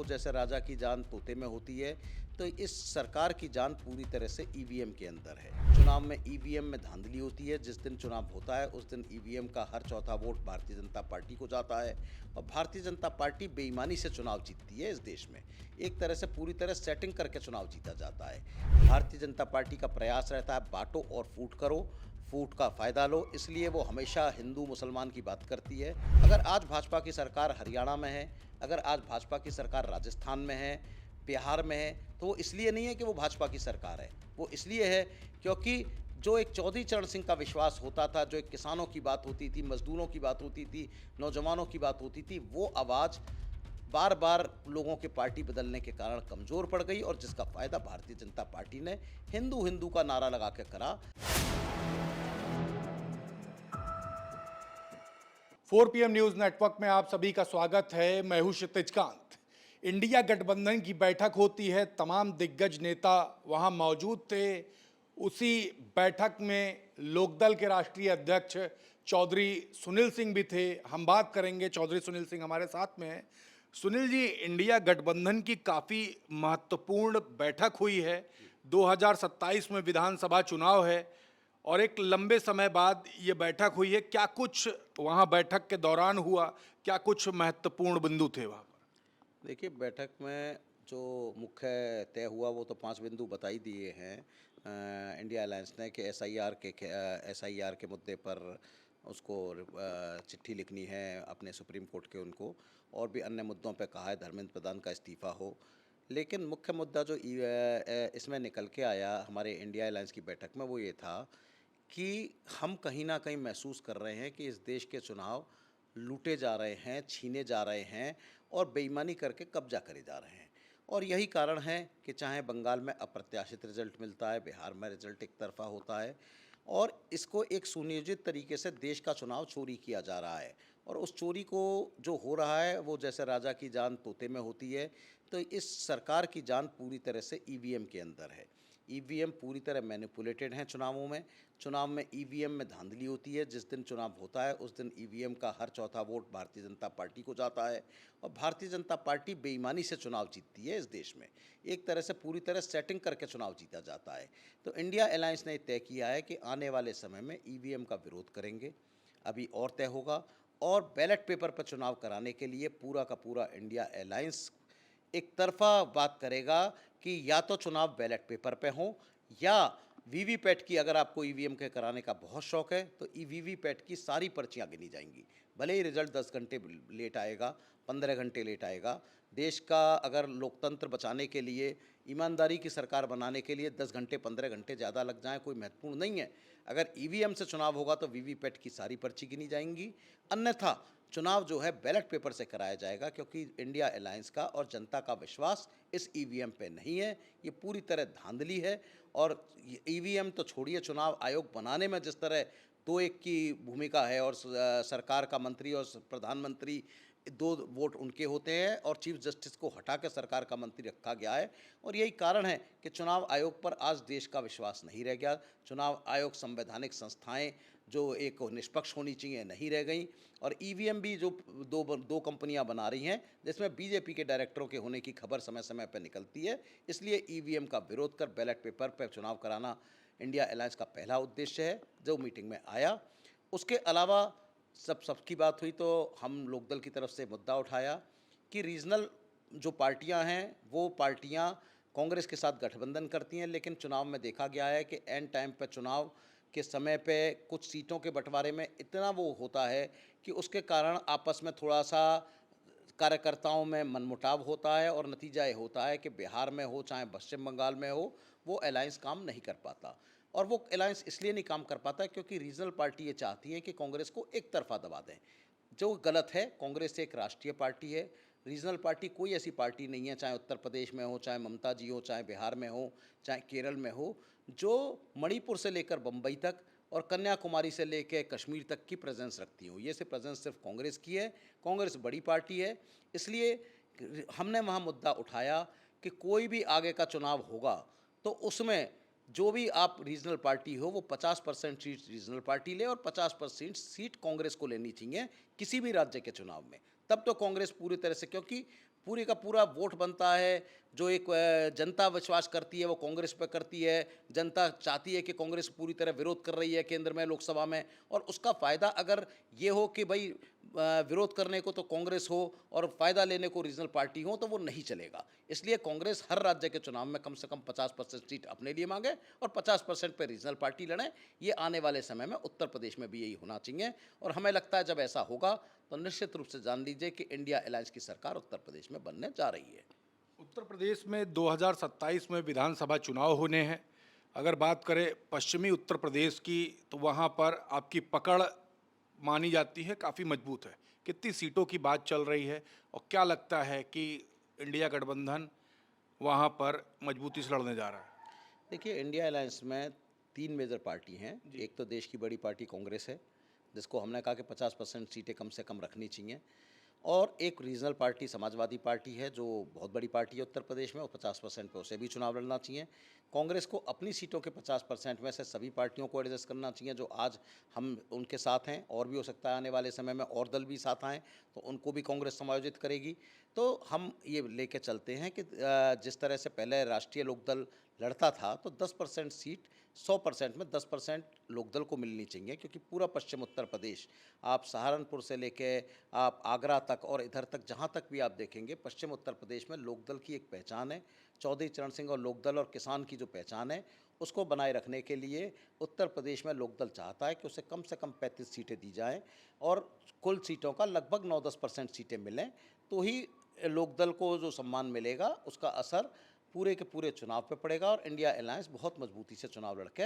जैसे राजा की जान तोते में होती है, तो इस सरकार की जान पूरी तरह से ईवीएम के अंदर है। चुनाव में ईवीएम में धांधली होती है। जिस दिन चुनाव होता है उस दिन ईवीएम का हर चौथा वोट भारतीय जनता पार्टी को जाता है और भारतीय जनता पार्टी बेईमानी से चुनाव जीतती है। इस देश में एक तरह से पूरी तरह सेटिंग करके चुनाव जीता जाता है। भारतीय जनता पार्टी का प्रयास रहता है बांटो और फूट करो, फूट का फ़ायदा लो, इसलिए वो हमेशा हिंदू मुसलमान की बात करती है। अगर आज भाजपा की सरकार हरियाणा में है, अगर आज भाजपा की सरकार राजस्थान में है, बिहार में है, तो वो इसलिए नहीं है कि वो भाजपा की सरकार है। वो इसलिए है क्योंकि जो एक चौधरी चरण सिंह का विश्वास होता था, जो एक किसानों की बात होती थी, मज़दूरों की बात होती थी, नौजवानों की बात होती थी, वो आवाज़ बार-बार लोगों के पार्टी बदलने के कारण कमज़ोर पड़ गई और जिसका फ़ायदा भारतीय जनता पार्टी ने हिंदू-हिंदू का नारा लगा के करा। 4 PM न्यूज नेटवर्क में आप सभी का स्वागत है। मैं हूं क्षितिज कांत। इंडिया गठबंधन की बैठक होती है, तमाम दिग्गज नेता वहां मौजूद थे। उसी बैठक में लोकदल के राष्ट्रीय अध्यक्ष चौधरी सुनील सिंह भी थे। हम बात करेंगे, चौधरी सुनील सिंह हमारे साथ में हैं। सुनील जी, इंडिया गठबंधन की काफ़ी महत्वपूर्ण बैठक हुई है। 2027 में विधानसभा चुनाव है और एक लंबे समय बाद ये बैठक हुई है। क्या कुछ वहाँ बैठक के दौरान हुआ, क्या कुछ महत्वपूर्ण बिंदु थे वहाँ पर? देखिए, बैठक में जो मुख्य तय हुआ वो तो 5 बिंदु बता ही दिए हैं इंडिया अलायंस ने कि एसआईआर के मुद्दे पर उसको चिट्ठी लिखनी है अपने सुप्रीम कोर्ट के उनको, और भी अन्य मुद्दों पे कहा है धर्मेंद्र प्रधान का इस्तीफ़ा हो। लेकिन मुख्य मुद्दा जो इसमें निकल के आया हमारे इंडिया अलायंस की बैठक में वो ये था कि हम कहीं न कहीं महसूस कर रहे हैं कि इस देश के चुनाव लूटे जा रहे हैं, छीने जा रहे हैं और बेईमानी करके कब्जा करे जा रहे हैं। और यही कारण है कि चाहे बंगाल में अप्रत्याशित रिजल्ट मिलता है, बिहार में रिजल्ट एक तरफ़ा होता है और इसको एक सुनियोजित तरीके से देश का चुनाव चोरी किया जा रहा है। और उस चोरी को जो हो रहा है वो जैसे राजा की जान तोते में होती है, तो इस सरकार की जान पूरी तरह से ईवीएम के अंदर है। ईवीएम पूरी तरह मैनिपुलेटेड हैं चुनावों में। चुनाव में ईवीएम में धांधली होती है। जिस दिन चुनाव होता है उस दिन ईवीएम का हर चौथा वोट भारतीय जनता पार्टी को जाता है और भारतीय जनता पार्टी बेईमानी से चुनाव जीतती है। इस देश में एक तरह से पूरी तरह सेटिंग करके चुनाव जीता जाता है। तो इंडिया अलायंस ने तय किया है कि आने वाले समय में ईवीएम का विरोध करेंगे। अभी और तय होगा और बैलेट पेपर पर चुनाव कराने के लिए पूरा का पूरा इंडिया अलायंस एक तरफ़ा बात करेगा कि या तो चुनाव बैलेट पेपर पे हों या वीवीपैट की, अगर आपको ईवीएम के कराने का बहुत शौक है तो वीवीपैट की सारी पर्चियां गिनी जाएंगी। भले ही रिजल्ट 10 घंटे लेट आएगा, 15 घंटे लेट आएगा। देश का अगर लोकतंत्र बचाने के लिए, ईमानदारी की सरकार बनाने के लिए 10 घंटे 15 घंटे ज़्यादा लग जाएँ कोई महत्वपूर्ण नहीं है। अगर ईवीएम से चुनाव होगा तो वीवीपैट की सारी पर्ची गिनी जाएंगी। अन्यथा चुनाव जो है बैलेट पेपर से कराया जाएगा क्योंकि इंडिया अलायंस का और जनता का विश्वास इस ईवीएम पे नहीं है। ये पूरी तरह धांधली है और ईवीएम तो छोड़िए, चुनाव आयोग बनाने में जिस तरह 2-1 की भूमिका है और सरकार का मंत्री और प्रधानमंत्री 2 वोट उनके होते हैं और चीफ जस्टिस को हटा के सरकार का मंत्री रखा गया है और यही कारण है कि चुनाव आयोग पर आज देश का विश्वास नहीं रह गया। चुनाव आयोग, संवैधानिक संस्थाएं जो एक निष्पक्ष होनी चाहिए नहीं रह गई और ईवीएम भी जो दो कंपनियां बना रही हैं जिसमें बीजेपी के डायरेक्टरों के होने की खबर समय समय पर निकलती है। इसलिए ईवीएम का विरोध कर बैलेट पेपर पर चुनाव कराना इंडिया अलायंस का पहला उद्देश्य है जो मीटिंग में आया। उसके अलावा सबकी बात हुई तो हम लोकदल की तरफ से मुद्दा उठाया कि रीजनल जो पार्टियां हैं वो पार्टियां कांग्रेस के साथ गठबंधन करती हैं, लेकिन चुनाव में देखा गया है कि एन टाइम पर चुनाव के समय पे कुछ सीटों के बंटवारे में इतना वो होता है कि उसके कारण आपस में थोड़ा सा कार्यकर्ताओं में मनमुटाव होता है और नतीजा ये होता है कि बिहार में हो चाहे पश्चिम बंगाल में हो वो अलायंस काम नहीं कर पाता। और वो अलायंस इसलिए नहीं काम कर पाता क्योंकि रीजनल पार्टी ये चाहती है कि कांग्रेस को एक तरफा दबा दें, जो गलत है। कांग्रेस एक राष्ट्रीय पार्टी है, रीजनल पार्टी कोई ऐसी पार्टी नहीं है, चाहे उत्तर प्रदेश में हो, चाहे ममता जी हो, चाहे बिहार में हो, चाहे केरल में हो, जो मणिपुर से लेकर बम्बई तक और कन्याकुमारी से लेकर कश्मीर तक की प्रेजेंस रखती हो। ये से प्रेजेंस सिर्फ कांग्रेस की है। कांग्रेस बड़ी पार्टी है, इसलिए हमने वहाँ मुद्दा उठाया कि कोई भी आगे का चुनाव होगा तो उसमें जो भी आप रीजनल पार्टी हो वो 50% सीट रीजनल पार्टी ले और 50% सीट कांग्रेस को लेनी चाहिए किसी भी राज्य के चुनाव में। तब तो कांग्रेस पूरी तरह से, क्योंकि पूरी का पूरा वोट बनता है। जो एक जनता विश्वास करती है वो कांग्रेस पे करती है। जनता चाहती है कि कांग्रेस पूरी तरह विरोध कर रही है केंद्र में, लोकसभा में, और उसका फ़ायदा अगर ये हो कि भाई विरोध करने को तो कांग्रेस हो और फ़ायदा लेने को रीजनल पार्टी हो, तो वो नहीं चलेगा। इसलिए कांग्रेस हर राज्य के चुनाव में कम से कम 50% सीट अपने लिए मांगे और 50% पे रीजनल पार्टी लड़े। ये आने वाले समय में उत्तर प्रदेश में भी यही होना चाहिए, और हमें लगता है जब ऐसा होगा तो निश्चित रूप से जान लीजिए कि इंडिया अलायंस की सरकार उत्तर प्रदेश में बनने जा रही है। उत्तर प्रदेश में 2027 में विधानसभा चुनाव होने हैं। अगर बात करें पश्चिमी उत्तर प्रदेश की, तो वहाँ पर आपकी पकड़ मानी जाती है काफ़ी मजबूत है। कितनी सीटों की बात चल रही है और क्या लगता है कि इंडिया गठबंधन वहाँ पर मजबूती से लड़ने जा रहा है? देखिए, इंडिया अलायंस में 3 मेजर पार्टी हैं। एक तो देश की बड़ी पार्टी कांग्रेस है, जिसको हमने कहा कि 50% सीटें कम से कम रखनी चाहिए, और एक रीजनल पार्टी समाजवादी पार्टी है, जो बहुत बड़ी पार्टी है उत्तर प्रदेश में, और 50% पे उसे भी चुनाव लड़ना चाहिए। कांग्रेस को अपनी सीटों के 50% में से सभी पार्टियों को एडजस्ट करना चाहिए जो आज हम उनके साथ हैं, और भी हो सकता है आने वाले समय में और दल भी साथ आएँ, तो उनको भी कांग्रेस समायोजित करेगी। तो हम ये लेके चलते हैं कि जिस तरह से पहले राष्ट्रीय लोकदल लड़ता था, तो 10% सीट 100% में 10% लोकदल को मिलनी चाहिए, क्योंकि पूरा पश्चिम उत्तर प्रदेश, आप सहारनपुर से लेके आप आगरा तक और इधर तक जहाँ तक भी आप देखेंगे, पश्चिम उत्तर प्रदेश में लोकदल की एक पहचान है। चौधरी चरण सिंह और लोकदल और किसान की जो पहचान है, उसको बनाए रखने के लिए उत्तर प्रदेश में लोकदल चाहता है कि उसे कम से कम 35 सीटें दी जाएँ और कुल सीटों का लगभग 9-10% सीटें मिलें, तो ही लोकदल को जो सम्मान मिलेगा उसका असर पूरे के पूरे चुनाव पे पड़ेगा, और इंडिया अलायंस बहुत मजबूती से चुनाव लड़के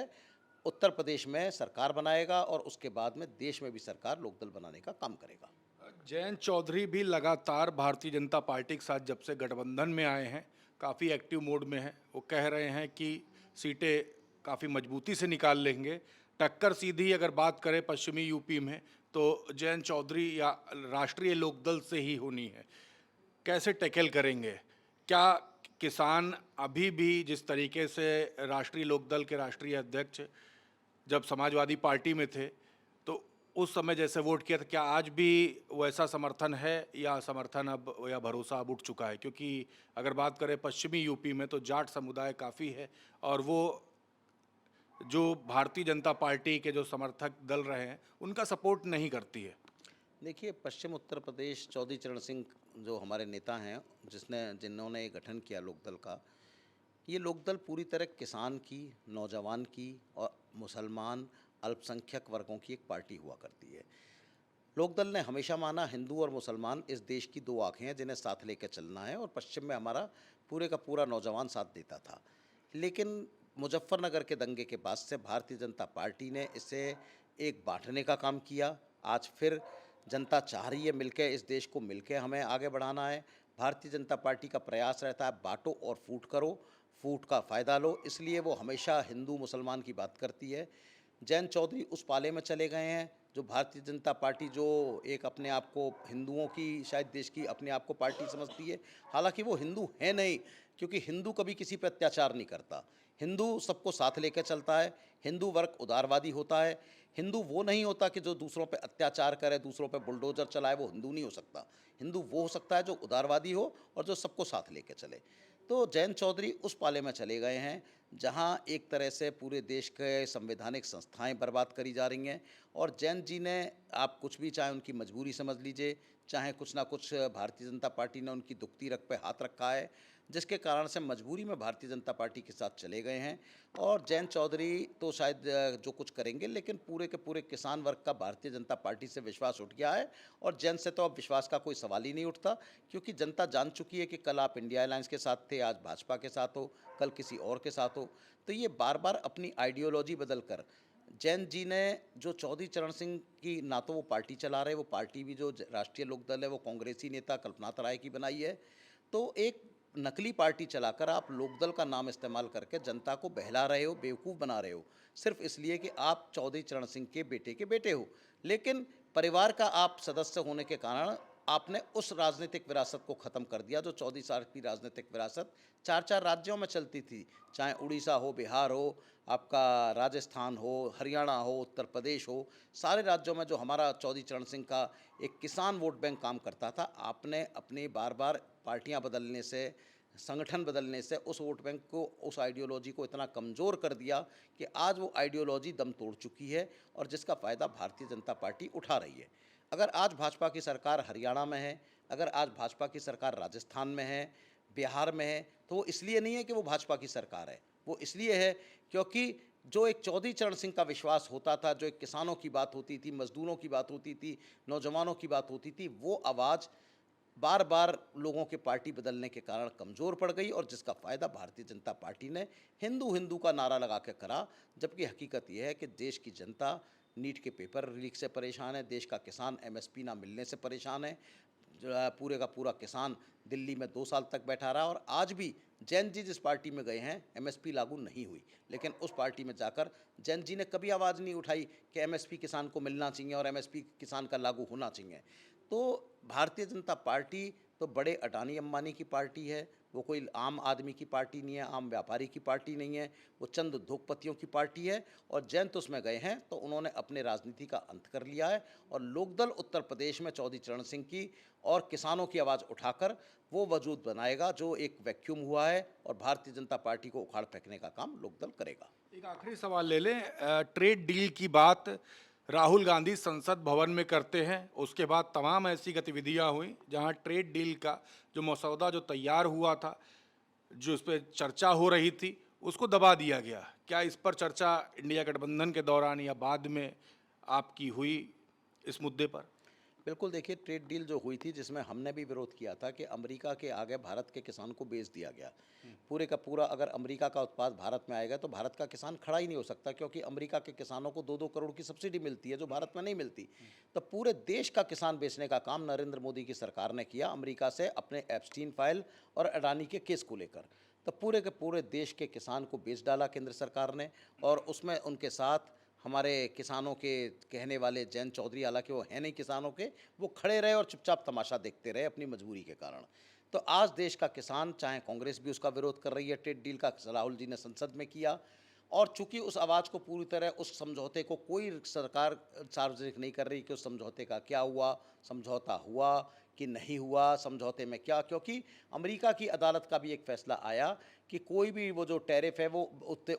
उत्तर प्रदेश में सरकार बनाएगा, और उसके बाद में देश में भी सरकार लोकदल बनाने का काम करेगा। जयंत चौधरी भी लगातार भारतीय जनता पार्टी के साथ जब से गठबंधन में आए हैं काफ़ी एक्टिव मोड में हैं। वो कह रहे हैं कि सीटें काफ़ी मजबूती से निकाल लेंगे। टक्कर सीधी अगर बात करें पश्चिमी यूपी में, तो जयंत चौधरी या राष्ट्रीय लोकदल से ही होनी है। कैसे टैकल करेंगे? क्या किसान अभी भी जिस तरीके से राष्ट्रीय लोकदल के राष्ट्रीय अध्यक्ष जब समाजवादी पार्टी में थे, तो उस समय जैसे वोट किया था, क्या आज भी वैसा समर्थन है या समर्थन अब या भरोसा अब उठ चुका है? क्योंकि अगर बात करें पश्चिमी यूपी में, तो जाट समुदाय काफ़ी है और वो जो भारतीय जनता पार्टी के जो समर्थक दल रहे हैं, उनका सपोर्ट नहीं करती है। देखिए, पश्चिम उत्तर प्रदेश, चौधरी चरण सिंह जो हमारे नेता हैं, जिन्होंने ये गठन किया लोकदल का, ये लोकदल पूरी तरह किसान की, नौजवान की और मुसलमान अल्पसंख्यक वर्गों की एक पार्टी हुआ करती है। लोकदल ने हमेशा माना हिंदू और मुसलमान इस देश की दो आंखें हैं जिन्हें साथ लेकर चलना है, और पश्चिम में हमारा पूरे का पूरा नौजवान साथ देता था। लेकिन मुजफ्फरनगर के दंगे के बाद से भारतीय जनता पार्टी ने इसे एक बांटने का काम किया। आज फिर जनता चाह रही है मिलके, इस देश को मिलके हमें आगे बढ़ाना है। भारतीय जनता पार्टी का प्रयास रहता है बांटो और फूट करो, फूट का फ़ायदा लो, इसलिए वो हमेशा हिंदू मुसलमान की बात करती है। जयंत चौधरी उस पाले में चले गए हैं जो भारतीय जनता पार्टी जो एक अपने आप को हिंदुओं की, शायद देश की अपने आप को पार्टी समझती है। हालांकि वो हिंदू है नहीं, क्योंकि हिंदू कभी किसी पर अत्याचार नहीं करता। हिंदू सबको साथ लेकर चलता है। हिंदू वर्ग उदारवादी होता है। हिंदू वो नहीं होता कि जो दूसरों पे अत्याचार करे, दूसरों पे बुलडोजर चलाए, वो हिंदू नहीं हो सकता। हिंदू वो हो सकता है जो उदारवादी हो और जो सबको साथ लेके चले। तो जयंत चौधरी उस पाले में चले गए हैं जहां एक तरह से पूरे देश के संवैधानिक संस्थाएं बर्बाद करी जा रही हैं, और जयंत जी ने, आप कुछ भी चाहे उनकी मजबूरी समझ लीजिए, चाहे कुछ ना कुछ भारतीय जनता पार्टी ने उनकी दुखती रग पे हाथ रखा है, जिसके कारण से मजबूरी में भारतीय जनता पार्टी के साथ चले गए हैं। और जयंत चौधरी तो शायद जो कुछ करेंगे, लेकिन पूरे के पूरे किसान वर्ग का भारतीय जनता पार्टी से विश्वास उठ गया है, और जयंत से तो अब विश्वास का कोई सवाल ही नहीं उठता, क्योंकि जनता जान चुकी है कि कल आप इंडिया अलायंस के साथ थे, आज भाजपा के साथ हो, कल किसी और के साथ हो। तो ये बार बार अपनी आइडियोलॉजी बदल कर, जैन जी ने जो चौधरी चरण सिंह की, ना तो वो पार्टी चला रहे, वो पार्टी भी जो राष्ट्रीय लोकदल है वो कांग्रेसी नेता कल्पनाथ राय की बनाई है, तो एक नकली पार्टी चलाकर आप लोकदल का नाम इस्तेमाल करके जनता को बहला रहे हो, बेवकूफ़ बना रहे हो, सिर्फ इसलिए कि आप चौधरी चरण सिंह के बेटे हो। लेकिन परिवार का आप सदस्य होने के कारण आपने उस राजनीतिक विरासत को ख़त्म कर दिया जो 14 साल की राजनीतिक विरासत 4-4 राज्यों में चलती थी, चाहे उड़ीसा हो, बिहार हो, आपका राजस्थान हो, हरियाणा हो, उत्तर प्रदेश हो, सारे राज्यों में जो हमारा चौधरी चरण सिंह का एक किसान वोट बैंक काम करता था, आपने अपनी बार बार पार्टियां बदलने से, संगठन बदलने से उस वोट बैंक को, उस आइडियोलॉजी को इतना कमज़ोर कर दिया कि आज वो आइडियोलॉजी दम तोड़ चुकी है और जिसका फ़ायदा भारतीय जनता पार्टी उठा रही है। अगर आज भाजपा की सरकार हरियाणा में है, अगर आज भाजपा की सरकार राजस्थान में है, बिहार में है, तो वो इसलिए नहीं है कि वो भाजपा की सरकार है, वो इसलिए है क्योंकि जो एक चौधरी चरण सिंह का विश्वास होता था, जो एक किसानों की बात होती थी, मजदूरों की बात होती थी, नौजवानों की बात होती थी, वो आवाज़ बार बार लोगों के पार्टी बदलने के कारण कमज़ोर पड़ गई और जिसका फ़ायदा भारतीय जनता पार्टी ने हिंदू हिंदू का नारा लगा के करा। जबकि हकीकत यह है कि देश की जनता नीट के पेपर लीक से परेशान है, देश का किसान एमएसपी ना मिलने से परेशान है, पूरे का पूरा किसान दिल्ली में 2 साल तक बैठा रहा और आज भी जैन जी जिस पार्टी में गए हैं एमएसपी लागू नहीं हुई, लेकिन उस पार्टी में जाकर जैन जी ने कभी आवाज़ नहीं उठाई कि एमएसपी किसान को मिलना चाहिए और एमएसपी किसान का लागू होना चाहिए। तो भारतीय जनता पार्टी तो बड़े अडानी अंबानी की पार्टी है, वो कोई आम आदमी की पार्टी नहीं है, आम व्यापारी की पार्टी नहीं है, वो चंद उद्योगपतियों की पार्टी है और जैन तो उसमें गए हैं तो उन्होंने अपने राजनीति का अंत कर लिया है और लोकदल उत्तर प्रदेश में चौधरी चरण सिंह की और किसानों की आवाज़ उठाकर वो वजूद बनाएगा जो एक वैक्यूम हुआ है और भारतीय जनता पार्टी को उखाड़ फेंकने का काम लोकदल करेगा। एक आखिरी सवाल ले लें। ट्रेड डील की बात राहुल गांधी संसद भवन में करते हैं, उसके बाद तमाम ऐसी गतिविधियां हुई जहां ट्रेड डील का जो मसौदा जो तैयार हुआ था, जो इस पर चर्चा हो रही थी, उसको दबा दिया गया। क्या इस पर चर्चा इंडिया गठबंधन के दौरान या बाद में आपकी हुई इस मुद्दे पर? बिल्कुल, देखिए ट्रेड डील जो हुई थी जिसमें हमने भी विरोध किया था कि अमेरिका के आगे भारत के किसान को बेच दिया गया। पूरे का पूरा अगर अमेरिका का उत्पाद भारत में आएगा तो भारत का किसान खड़ा ही नहीं हो सकता क्योंकि अमेरिका के किसानों को 2-2 करोड़ की सब्सिडी मिलती है जो भारत में नहीं मिलती। तो पूरे देश का किसान बेचने का काम नरेंद्र मोदी की सरकार ने किया अमेरिका से अपने एप्स्टीन फाइल और अडानी के केस को लेकर। तो पूरे के पूरे देश के किसान को बेच डाला केंद्र सरकार ने और उसमें उनके साथ हमारे किसानों के कहने वाले जैन चौधरी, हालांकि वो हैं नहीं किसानों के, वो खड़े रहे और चुपचाप तमाशा देखते रहे अपनी मजबूरी के कारण। तो आज देश का किसान, चाहे कांग्रेस भी उसका विरोध कर रही है, ट्रेड डील का राहुल जी ने संसद में किया और चूंकि उस आवाज़ को पूरी तरह उस समझौते को कोई सरकार सार्वजनिक नहीं कर रही कि उस समझौते का क्या हुआ, समझौता हुआ कि नहीं हुआ, समझौते में क्या, क्योंकि अमेरिका की अदालत का भी एक फैसला आया कि कोई भी वो जो टैरिफ है वो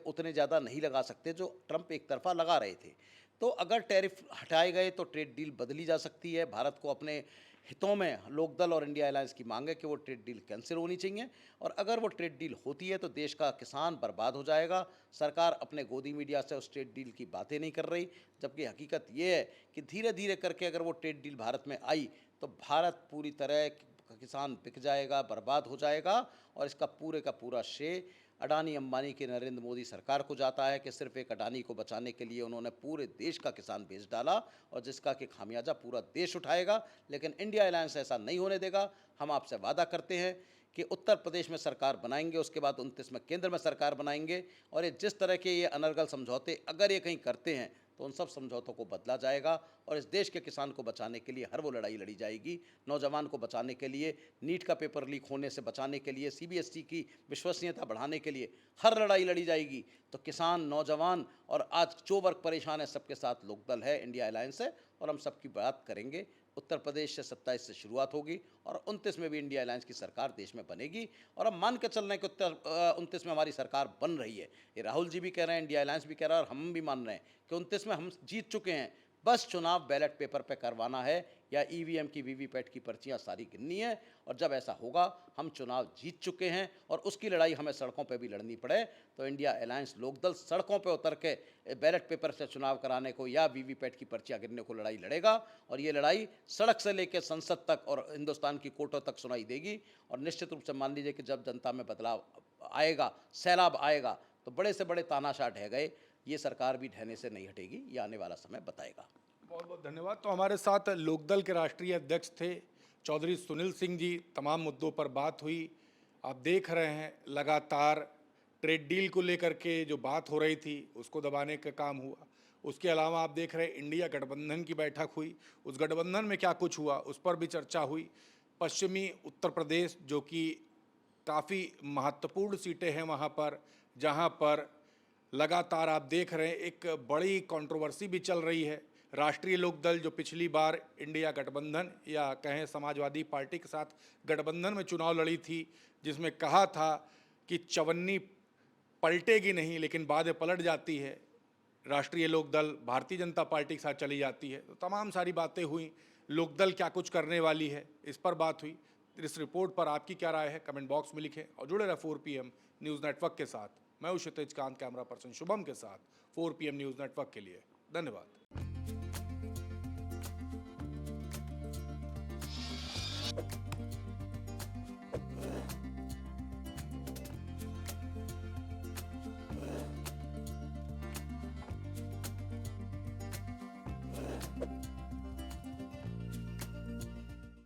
उतने ज़्यादा नहीं लगा सकते जो ट्रंप एक तरफा लगा रहे थे। तो अगर टैरिफ हटाए गए तो ट्रेड डील बदली जा सकती है। भारत को अपने हितों में लोकदल और इंडिया अलायंस की मांग है कि वो ट्रेड डील कैंसिल होनी चाहिए और अगर वो ट्रेड डील होती है तो देश का किसान बर्बाद हो जाएगा। सरकार अपने गोदी मीडिया से उस ट्रेड डील की बातें नहीं कर रही, जबकि हकीकत ये है कि धीरे धीरे करके अगर वो ट्रेड डील भारत में आई तो भारत पूरी तरह किसान बिक जाएगा, बर्बाद हो जाएगा और इसका पूरे का पूरा श्रेय अडानी अंबानी के नरेंद्र मोदी सरकार को जाता है कि सिर्फ एक अडानी को बचाने के लिए उन्होंने पूरे देश का किसान बेच डाला और जिसका कि खामियाजा पूरा देश उठाएगा। लेकिन इंडिया अलायंस ऐसा नहीं होने देगा। हम आपसे वादा करते हैं कि उत्तर प्रदेश में सरकार बनाएंगे, उसके बाद 29 में केंद्र में सरकार बनाएंगे और ये जिस तरह के ये अनर्गल समझौते अगर ये कहीं करते हैं तो उन सब समझौतों को बदला जाएगा और इस देश के किसान को बचाने के लिए हर वो लड़ाई लड़ी जाएगी। नौजवान को बचाने के लिए, नीट का पेपर लीक होने से बचाने के लिए, सीबीएसई की विश्वसनीयता बढ़ाने के लिए हर लड़ाई लड़ी जाएगी। तो किसान, नौजवान और आज जो वर्ग परेशान है सबके साथ लोकदल है, इंडिया अलायंस है और हम सबकी बात करेंगे। उत्तर प्रदेश से 27 से शुरुआत होगी और 29 में भी इंडिया अलायंस की सरकार देश में बनेगी और हम मान के चल रहे हैं कि 29 में हमारी सरकार बन रही है। ये राहुल जी भी कह रहे हैं, इंडिया अलायंस भी कह रहा है और हम भी मान रहे हैं कि 29 में हम जीत चुके हैं। बस चुनाव बैलेट पेपर पे करवाना है या ईवीएम की वीवीपैट की पर्चियां सारी गिननी है और जब ऐसा होगा हम चुनाव जीत चुके हैं और उसकी लड़ाई हमें सड़कों पे भी लड़नी पड़े तो इंडिया अलायंस लोकदल सड़कों पे उतर के बैलेट पेपर से चुनाव कराने को या वीवीपैट की पर्चियां गिनने को लड़ाई लड़ेगा और ये लड़ाई सड़क से लेकर संसद तक और हिंदुस्तान की कोर्टों तक सुनाई देगी। और निश्चित रूप से मान लीजिए कि जब जनता में बदलाव आएगा, सैलाब आएगा तो बड़े से बड़े तानाशाह ढह गए, ये सरकार भी ढहने से नहीं हटेगी, ये आने वाला समय बताएगा। बहुत बहुत धन्यवाद। तो हमारे साथ लोकदल के राष्ट्रीय अध्यक्ष थे चौधरी सुनील सिंह जी। तमाम मुद्दों पर बात हुई। आप देख रहे हैं लगातार ट्रेड डील को लेकर के जो बात हो रही थी उसको दबाने का काम हुआ। उसके अलावा आप देख रहे हैं इंडिया गठबंधन की बैठक हुई, उस गठबंधन में क्या कुछ हुआ उस पर भी चर्चा हुई। पश्चिमी उत्तर प्रदेश जो कि काफ़ी महत्वपूर्ण सीटें हैं वहाँ पर, जहाँ पर लगातार आप देख रहे हैं एक बड़ी कंट्रोवर्सी भी चल रही है। राष्ट्रीय लोकदल जो पिछली बार इंडिया गठबंधन या कहें समाजवादी पार्टी के साथ गठबंधन में चुनाव लड़ी थी, जिसमें कहा था कि चवन्नी पलटेगी नहीं लेकिन बाद में पलट जाती है, राष्ट्रीय लोकदल भारतीय जनता पार्टी के साथ चली जाती है, तो तमाम सारी बातें हुई। लोकदल क्या कुछ करने वाली है, इस पर बात हुई। इस रिपोर्ट पर आपकी क्या राय है, कमेंट बॉक्स में लिखें और जुड़े रहे 4 PM न्यूज़ नेटवर्क के साथ। मैं हूं क्षितिज कांत, कैमरा पर्सन शुभम के साथ 4 PM न्यूज़ नेटवर्क के लिए। धन्यवाद।